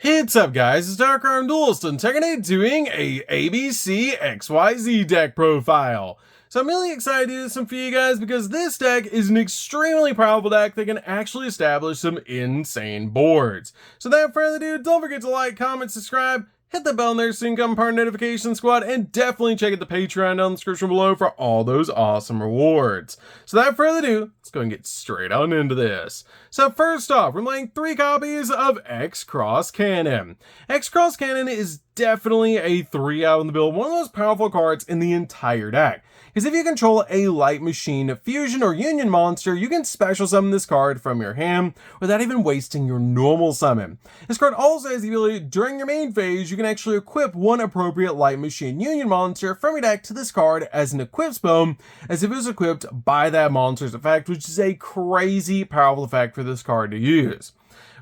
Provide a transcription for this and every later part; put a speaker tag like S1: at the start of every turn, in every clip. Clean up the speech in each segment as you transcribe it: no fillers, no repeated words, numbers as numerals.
S1: What's up guys, it's DarkArmedDuelist and today doing a ABC XYZ deck profile. So I'm really excited to do this one for you guys because this deck is an extremely powerful deck that can actually establish some insane boards. So without further ado, don't forget to like, comment, subscribe, hit the bell in there so you can become part of the notification squad, and definitely check out the Patreon down in the description below for all those awesome rewards. So without further ado, let's go and get straight on into this. So first off, we're playing 3 copies of X-Cross Cannon. X-Cross Cannon is definitely a 3 out in the build, one of the most powerful cards in the entire deck. Because if you control a light machine, fusion, or union monster, you can special summon this card from your hand without even wasting your normal summon. This card also has the ability, during your main phase, you can actually equip one appropriate light machine union monster from your deck to this card as an equip spell, as if it was equipped by that monster's effect, which is a crazy powerful effect for this card to use.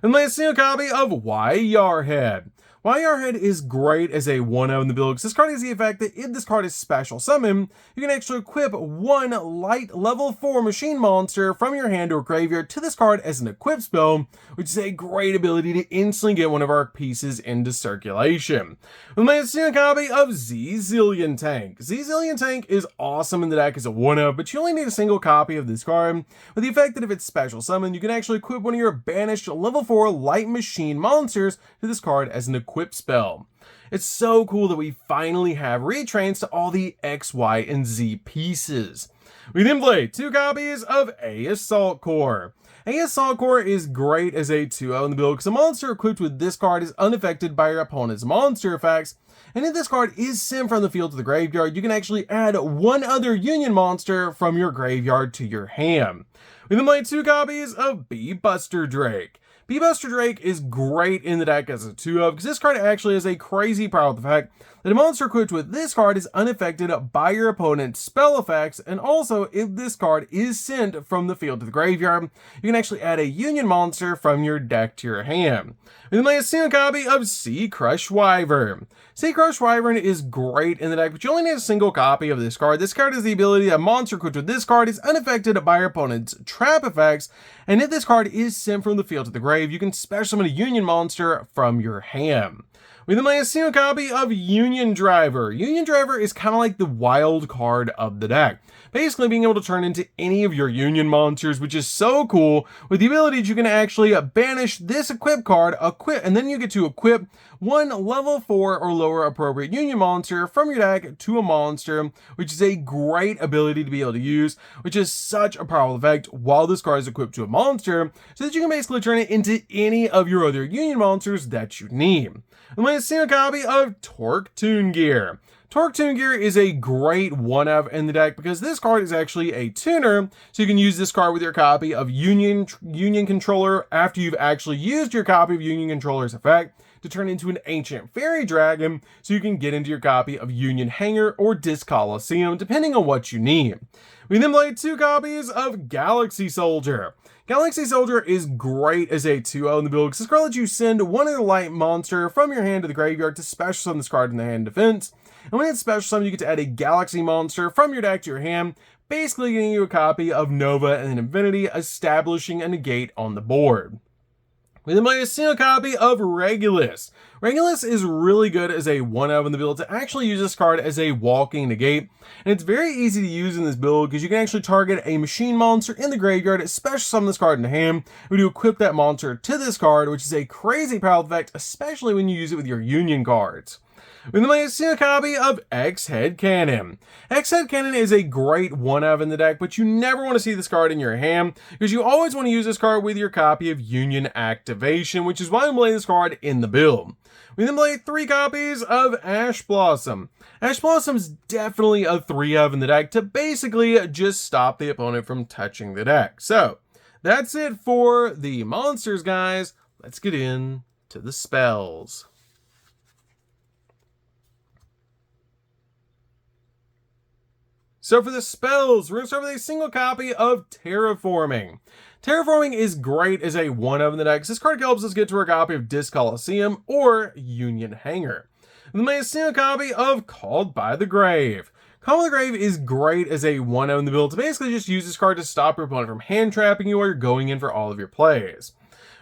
S1: And my single copy of Yarhead. Yarhead is great as a 1-0 in the build because this card has the effect that if this card is special summon, you can actually equip one light level 4 machine monster from your hand or graveyard to this card as an equip spell, which is a great ability to instantly get one of our pieces into circulation. With my second copy of Zillion Tank. Zillion Tank is awesome in the deck as a 1-0, but you only need a single copy of this card, with the effect that if it's special summon, you can actually equip one of your banished level 4 light machine monsters to this card as an equip spell. It's so cool that we finally have retrains to all the X, Y, and Z pieces. We then play 2 copies of A Assault Core. A Assault Core is great as a 2-0 in the build because a monster equipped with this card is unaffected by your opponent's monster effects, and if this card is sent from the field to the graveyard, you can actually add one other union monster from your graveyard to your hand. We then play 2 copies of B-Buster Drake. B-Buster Drake is great in the deck as a 2-0 because this card actually has a crazy powerful effect that a monster equipped with this card is unaffected by your opponent's spell effects, and also if this card is sent from the field to the graveyard, you can actually add a union monster from your deck to your hand. We then play a single copy of Sea Crush Wyvern. Sea Crush Wyvern is great in the deck, but you only need a single copy of this card. This card has the ability that a monster equipped with this card is unaffected by your opponent's trap effects, and if this card is sent from the field to the grave, you can special summon a union monster from your hand. We then play a single copy of Union Driver. Union Driver is kind of like the wild card of the deck, basically being able to turn into any of your union monsters, which is so cool, with the ability that you can actually banish this equip card, and then you get to equip one level 4 or lower appropriate union monster from your deck to a monster, which is a great ability to be able to use, which is such a powerful effect while this card is equipped to a monster, so that you can basically turn it into any of your other union monsters that you need. And my single copy of Torque Tune Gear. Torque Tune Gear is a great 1-of in the deck because this card is actually a tuner, so you can use this card with your copy of Union Controller after you've actually used your copy of Union Controller's effect to turn into an Ancient Fairy Dragon, so you can get into your copy of Union Hanger or Disc Coliseum, depending on what you need. We then play 2 copies of Galaxy Soldier. Galaxy Soldier is great as a 2-0 in the build because this card lets you send one other light monster from your hand to the graveyard to special summon this card in the hand defense. And when it's special summon, you get to add a Galaxy monster from your deck to your hand, basically getting you a copy of Nova and Infinity, establishing a negate on the board. We then play a single copy of Regulus. Regulus is really good as a 1-of in the build to actually use this card as a walking negate, and it's very easy to use in this build because you can actually target a machine monster in the graveyard, special summon this card in the hand, and you equip that monster to this card, which is a crazy powerful effect, especially when you use it with your union cards. We then play a single copy of X-Head Cannon. X-Head Cannon is a great 1-of in the deck, but you never want to see this card in your hand because you always want to use this card with your copy of Union Activation, which is why I'm playing this card in the build. We then play 3 copies of Ash Blossom. Ash Blossom is definitely a 3-of in the deck to basically just stop the opponent from touching the deck. So that's it for the monsters, guys. Let's get into the spells. So for the spells, we're going to start with a single copy of Terraforming. Terraforming is great as a 1-of in the deck. This card helps us get to our copy of Disc Coliseum or Union Hanger. And then a single copy of Called by the Grave. Called by the Grave is great as a 1-of in the build to basically just use this card to stop your opponent from hand trapping you while you're going in for all of your plays.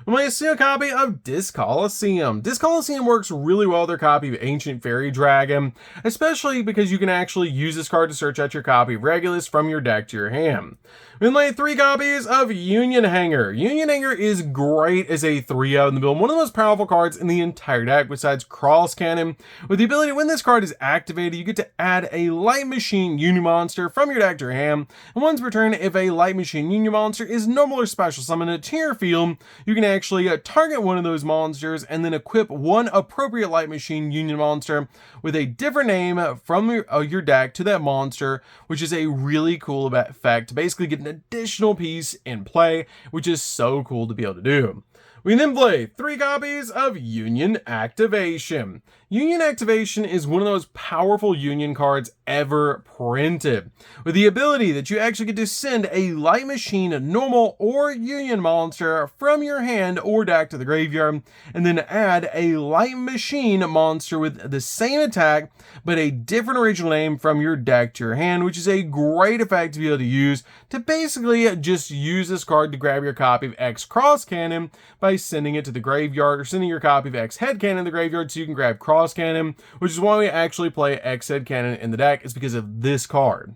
S1: We might see a copy of Discolosseum. Discolosseum works really well with their copy of Ancient Fairy Dragon, especially because you can actually use this card to search out your copy of Regulus from your deck to your hand. We lay 3 copies of Union Hanger. Union Hanger is great as a 3-0 in the build, one of the most powerful cards in the entire deck besides Cross Cannon. With the ability, when this card is activated, you get to add a Light Machine Union monster from your deck to your hand, and once per turn, if a Light Machine Union monster is normal or special summoned to your field, you can actually target one of those monsters and then equip one appropriate Light Machine Union monster with a different name from your deck to that monster, which is a really cool effect to basically get an additional piece in play, which is so cool to be able to do. We then play 3 copies of Union Activation. Union Activation is one of the most powerful Union cards ever printed, with the ability that you actually get to send a Light Machine normal or Union monster from your hand or deck to the graveyard, and then add a Light Machine monster with the same attack, but a different original name from your deck to your hand, which is a great effect to be able to use to basically just use this card to grab your copy of X Cross Cannon by sending it to the graveyard, or sending your copy of X Head Cannon to the graveyard so you can grab Cross Cannon, which is why we actually play X Head Cannon in the deck, is because of this card.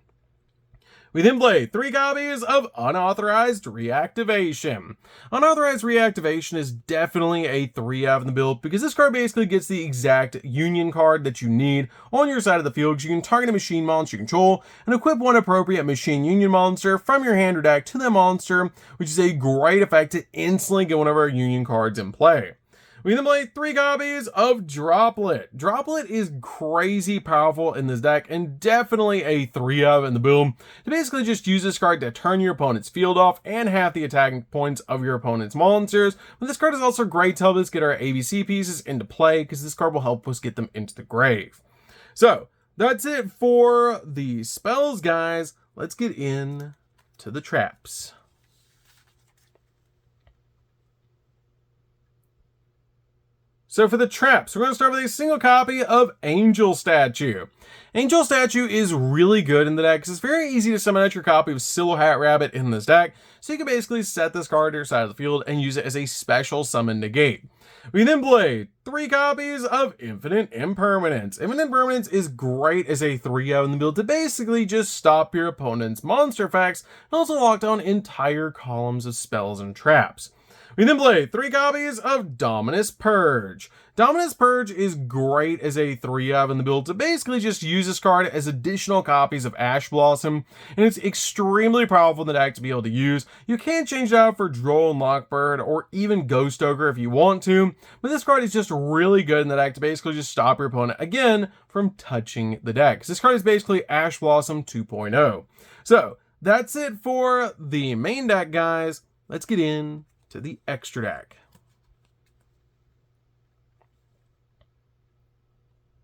S1: We then play 3 copies of Unauthorized Reactivation. Unauthorized Reactivation is definitely a 3-out in the build because this card basically gets the exact Union card that you need on your side of the field, because you can target a machine monster you control and equip one appropriate Machine Union monster from your hand or deck to that monster, which is a great effect to instantly get one of our Union cards in play. We then play 3 copies of Droplet. Droplet is crazy powerful in this deck and definitely a 3-of in the build to basically just use this card to turn your opponent's field off and half the attacking points of your opponent's monsters. But this card is also great to help us get our ABC pieces into play, because this card will help us get them into the grave. So that's it for the spells, guys. Let's get in to the traps. So for the traps, we're going to start with a single copy of Angel Statue. Angel Statue is really good in the deck because it's very easy to summon out your copy of Silhouette Rabbit in this deck, so you can basically set this card to your side of the field and use it as a special summon negate. We then play 3 copies of Infinite Impermanence. Infinite Impermanence is great as a 3-0 in the build to basically just stop your opponent's monster effects and also lock down entire columns of spells and traps. We then play 3 copies of Dominus Purge. Dominus Purge is great as a 3-of in the build to basically just use this card as additional copies of Ash Blossom, and it's extremely powerful in the deck to be able to use. You can change it out for Droll and Lockbird or even Ghost Ogre if you want to, but this card is just really good in the deck to basically just stop your opponent again from touching the deck. This card is basically Ash Blossom 2.0. So that's it for the main deck, guys. Let's get in to the extra deck.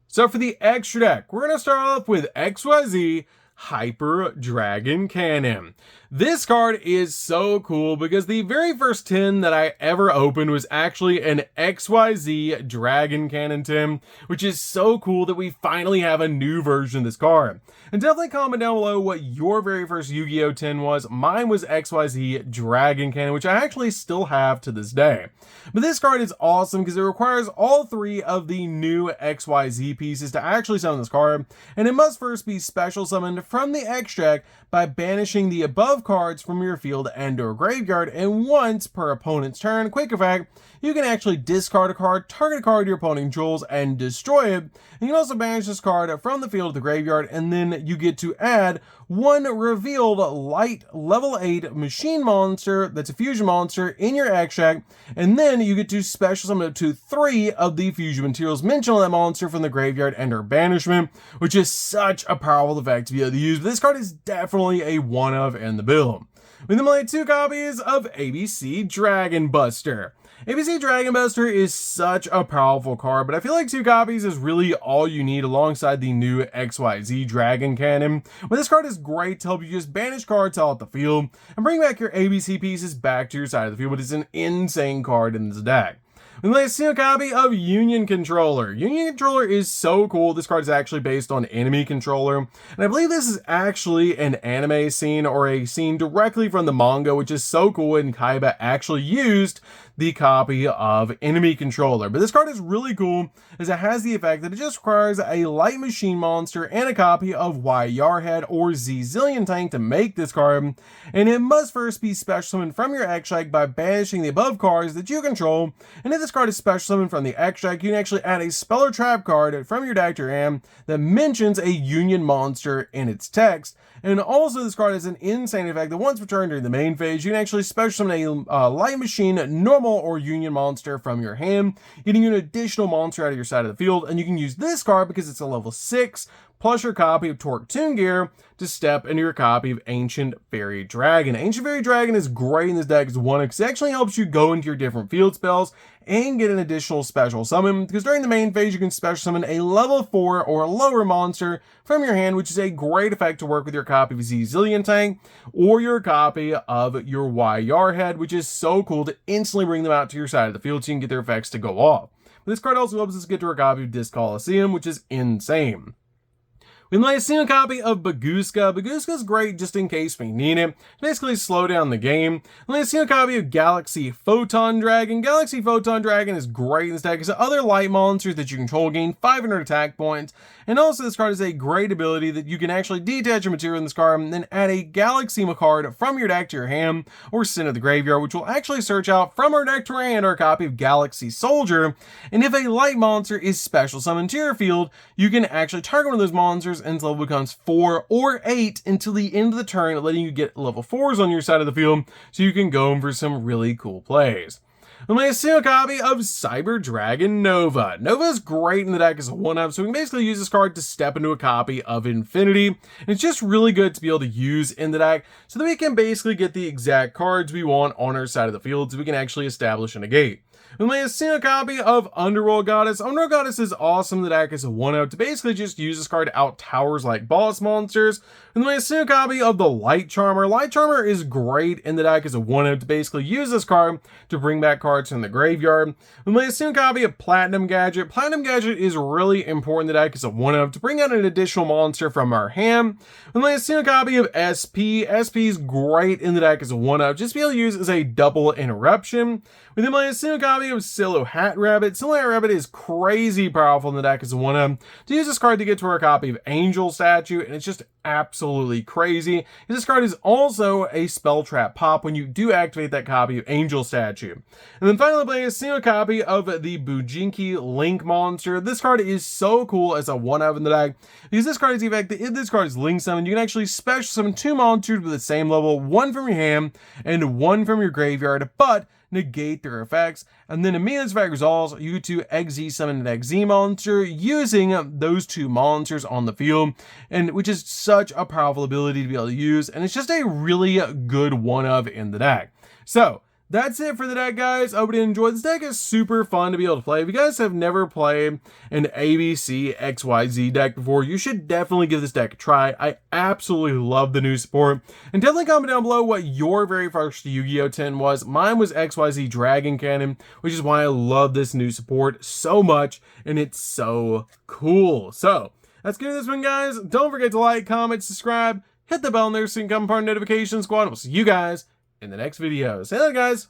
S1: So for the extra deck, we're going to start off with XYZ Hyper Dragon Cannon. This card is so cool because the very first tin that I ever opened was actually an XYZ Dragon Cannon tin, which is so cool that we finally have a new version of this card. And definitely comment down below what your very first Yu-Gi-Oh tin was. Mine was XYZ Dragon Cannon, which I actually still have to this day. But this card is awesome because it requires all 3 of the new XYZ pieces to actually summon this card, and it must first be special summoned from the extra deck by banishing the above cards from your field and or graveyard, and once per opponent's turn, quick effect, you can actually discard a card, target a card your opponent controls, and destroy it. And you can also banish this card from the field to the graveyard, and then you get to add 1 revealed light level 8 machine monster that's a fusion monster in your extract, and then you get to special summon up to 3 of the fusion materials mentioned on that monster from the graveyard and or banishment, which is such a powerful effect to be able to use. But this card is definitely a 1-of in the build. We then play 2 copies of ABC Dragon Buster. ABC Dragon Buster is such a powerful card, but I feel like 2 copies is really all you need alongside the new XYZ Dragon Cannon. But this card is great to help you just banish cards out the field and bring back your ABC pieces back to your side of the field, but it's an insane card in this deck. We play a single copy of Union Controller. Union Controller is so cool. This card is actually based on Enemy Controller, and I believe this is actually an anime scene or a scene directly from the manga, which is so cool, and Kaiba actually used the copy of Enemy Controller. But this card is really cool as it has the effect that it just requires a light machine monster and a copy of Y Yarhead or Z Zillion Tank to make this card, and it must first be special summoned from your extract by banishing the above cards that you control, and if this card is special summoned from the extract, you can actually add a spell or trap card from your deck to your hand that mentions a Union monster in its text. And also this card has an insane effect that once returned during the main phase, you can actually special summon a light machine, normal, or Union monster from your hand, getting you an additional monster out of your side of the field, and you can use this card because it's a level 6, plus your copy of Torque Toon Gear to step into your copy of Ancient Fairy Dragon. Ancient Fairy Dragon is great in this deck as one because it actually helps you go into your different field spells and get an additional special summon, because during the main phase you can special summon a level 4 or lower monster from your hand, which is a great effect to work with your copy of Z Zillion Tank or your copy of your Y Yarhead, which is so cool to instantly bring them out to your side of the field so you can get their effects to go off. But this card also helps us get to our copy of Disc Coliseum, which is insane. We have a single copy of Bagooska. Bagooska is great just in case we need it. Basically slow down the game. We have a single copy of Galaxy Photon Dragon. Galaxy Photon Dragon is great in this deck because other light monsters that you control gain 500 attack points. And also this card is a great ability that you can actually detach a material in this card and then add a Galaxy card from your deck to your hand or send to the graveyard, which will actually search out from our deck to our hand our copy of Galaxy Soldier. And if a light monster is special summoned to your field, you can actually target one of those monsters until level becomes 4 or 8 until the end of the turn, letting you get level 4s on your side of the field so you can go for some really cool plays. We have a single copy of Cyber Dragon Nova. Nova is great in the deck as a 1-up, so we can basically use this card to step into a copy of Infinity. And it's just really good to be able to use in the deck so that we can basically get the exact cards we want on our side of the field so we can actually establish a negate. We have a single copy of Underworld Goddess. Underworld Goddess is awesome in the deck as a 1-up to basically just use this card to out towers like boss monsters. And we have a single copy of the Light Charmer. Light Charmer is great in the deck as a 1-up to basically use this card to bring back cards from the graveyard. We have a single copy of Platinum Gadget. Platinum Gadget is really important in the deck as a 1-up to bring out an additional monster from our hand. We have a single copy of SP. SP is great in the deck as a 1-up, just to be able to use as a double interruption. We then have a single copy of Silhouette Rabbit. Silhouette Rabbit is crazy powerful in the deck as a 1-up. To use this card to get to our copy of Angel Statue, and it's just absolutely crazy. This card is also a spell trap pop when you do activate that copy of Angel Statue. And then finally playing a single copy of the Bujinki Link monster. This card is so cool as a 1-up in the deck because this card is the effect that if this card is link summoned, you can actually special summon 2 monsters with the same level, 1 from your hand and 1 from your graveyard, but negate their effects, and then immediately this effect resolves, you to XZ summon an XZ monster using those 2 monsters on the field, and which is such a powerful ability to be able to use, and it's just a really good 1-up in the deck. So that's it for the deck, guys. I hope you enjoyed. This deck is super fun to be able to play. If you guys have never played an ABC XYZ deck before, you should definitely give this deck a try. I absolutely love the new support. And definitely comment down below what your very first Yu-Gi-Oh! 10 was. Mine was XYZ Dragon Cannon, which is why I love this new support so much, and it's so cool. So that's good for this one, guys. Don't forget to like, comment, subscribe, hit the bell in there so you can become part of the notification squad. We'll see you guys in the next video. Say that, guys.